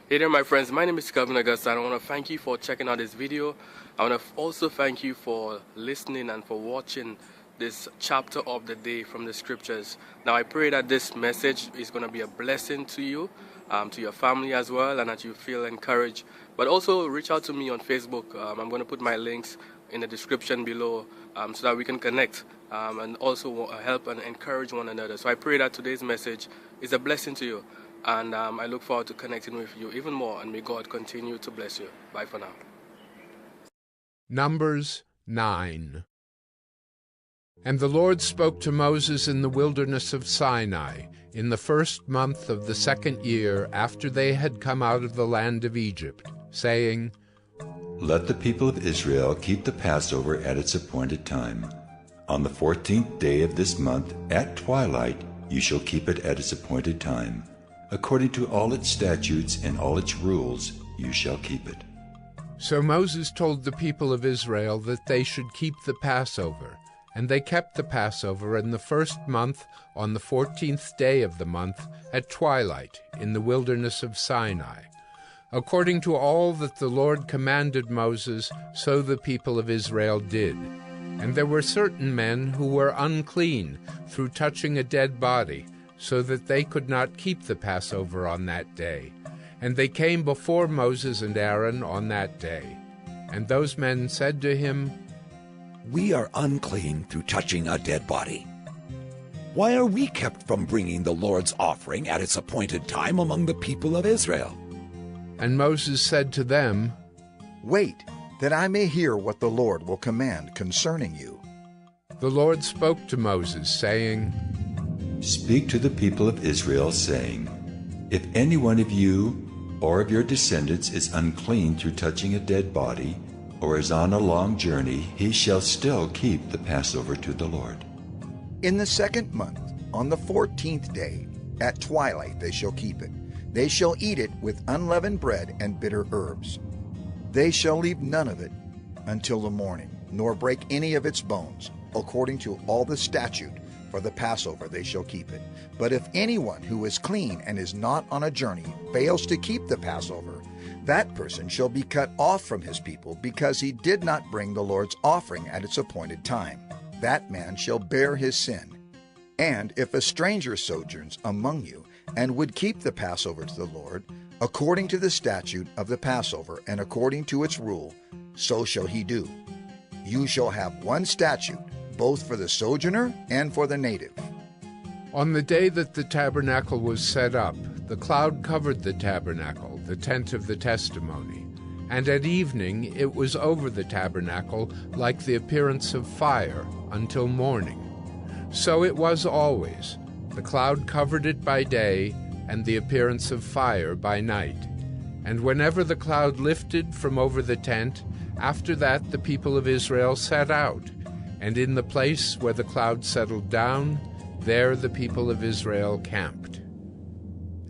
Hey there my friends, my name is Kelvin Augusta and I want to thank you for checking out this video. I want to also thank you for listening and for watching this chapter of the day from the scriptures. Now I pray that this message is going to be a blessing to you, to your family as well, and that you feel encouraged. But also reach out to me on Facebook. I'm going to put my links in the description below so that we can connect and also help and encourage one another. So I pray that today's message is a blessing to you. And I look forward to connecting with you even more, and may God continue to bless you. Bye for now. Numbers 9. And the Lord spoke to Moses in the wilderness of Sinai, in the first month of the second year after they had come out of the land of Egypt, saying, Let the people of Israel keep the Passover at its appointed time. On the 14th day of this month, at twilight, you shall keep it at its appointed time. According to all its statutes and all its rules, you shall keep it. So Moses told the people of Israel that they should keep the Passover, and they kept the Passover in the first month on the 14th day of the month at twilight in the wilderness of Sinai. According to all that the Lord commanded Moses, so the people of Israel did. And there were certain men who were unclean through touching a dead body, so that they could not keep the Passover on that day. And they came before Moses and Aaron on that day. And those men said to him, We are unclean through touching a dead body. Why are we kept from bringing the Lord's offering at its appointed time among the people of Israel? And Moses said to them, Wait, that I may hear what the Lord will command concerning you. The Lord spoke to Moses, saying, Speak to the people of Israel, saying, If any one of you or of your descendants is unclean through touching a dead body, or is on a long journey, he shall still keep the Passover to the Lord. In the second month, on the 14th day, at twilight they shall keep it. They shall eat it with unleavened bread and bitter herbs. They shall leave none of it until the morning, nor break any of its bones. According to all the statute for the Passover they shall keep it. But if anyone who is clean and is not on a journey fails to keep the Passover, that person shall be cut off from his people, because he did not bring the Lord's offering at its appointed time. That man shall bear his sin. And if a stranger sojourns among you, and would keep the Passover to the Lord, according to the statute of the Passover and according to its rule, so shall he do. You shall have one statute, both for the sojourner and for the native. On the day that the tabernacle was set up, the cloud covered the tabernacle, the tent of the testimony, and at evening it was over the tabernacle like the appearance of fire until morning. So it was always. The cloud covered it by day, and the appearance of fire by night. And whenever the cloud lifted from over the tent, after that the people of Israel set out, and in the place where the cloud settled down, there the people of Israel camped.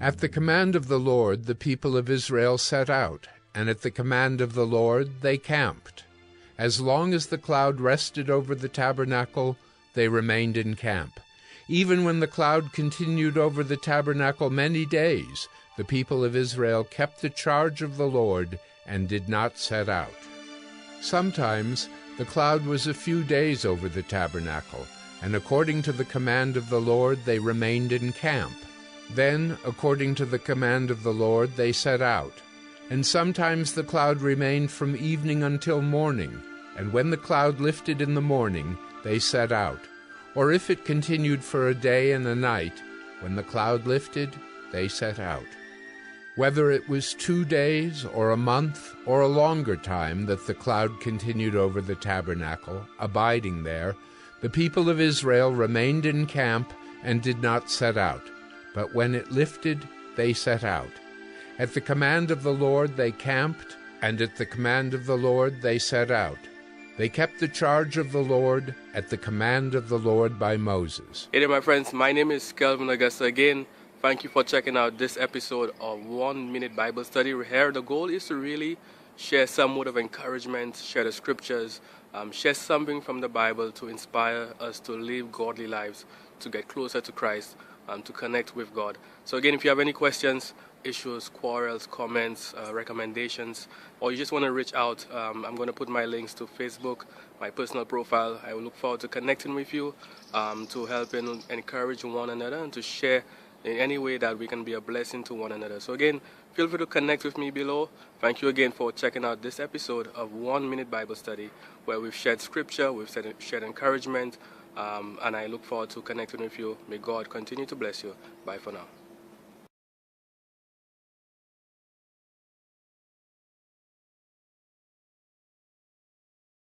At the command of the Lord the people of Israel set out, and at the command of the Lord they camped. As long as the cloud rested over the tabernacle, they remained in camp. Even when the cloud continued over the tabernacle many days, the people of Israel kept the charge of the Lord and did not set out. Sometimes the cloud was a few days over the tabernacle, and according to the command of the Lord they remained in camp. Then, according to the command of the Lord, they set out. And sometimes the cloud remained from evening until morning, and when the cloud lifted in the morning, they set out. Or if it continued for a day and a night, when the cloud lifted, they set out. Whether it was 2 days, or a month, or a longer time that the cloud continued over the tabernacle, abiding there, the people of Israel remained in camp and did not set out. But when it lifted, they set out. At the command of the Lord they camped, and at the command of the Lord they set out. They kept the charge of the Lord at the command of the Lord by Moses. Hey there my friends, my name is Kelvin Augusta again. Thank you for checking out this episode of 1 Minute Bible Study. Here the goal is to really share some word of encouragement, share the scriptures, share something from the Bible to inspire us to live godly lives, to get closer to Christ, to connect with God. So again, if you have any questions, issues, quarrels, comments, recommendations, or you just want to reach out, I'm going to put my links to Facebook, my personal profile. I will look forward to connecting with you, to help and encourage one another, and to share in any way that we can be a blessing to one another. So again, feel free to connect with me below. Thank you again for checking out this episode of 1 Minute Bible Study, where we've shared scripture, we've shared encouragement, and I look forward to connecting with you. May God continue to bless you. Bye for now.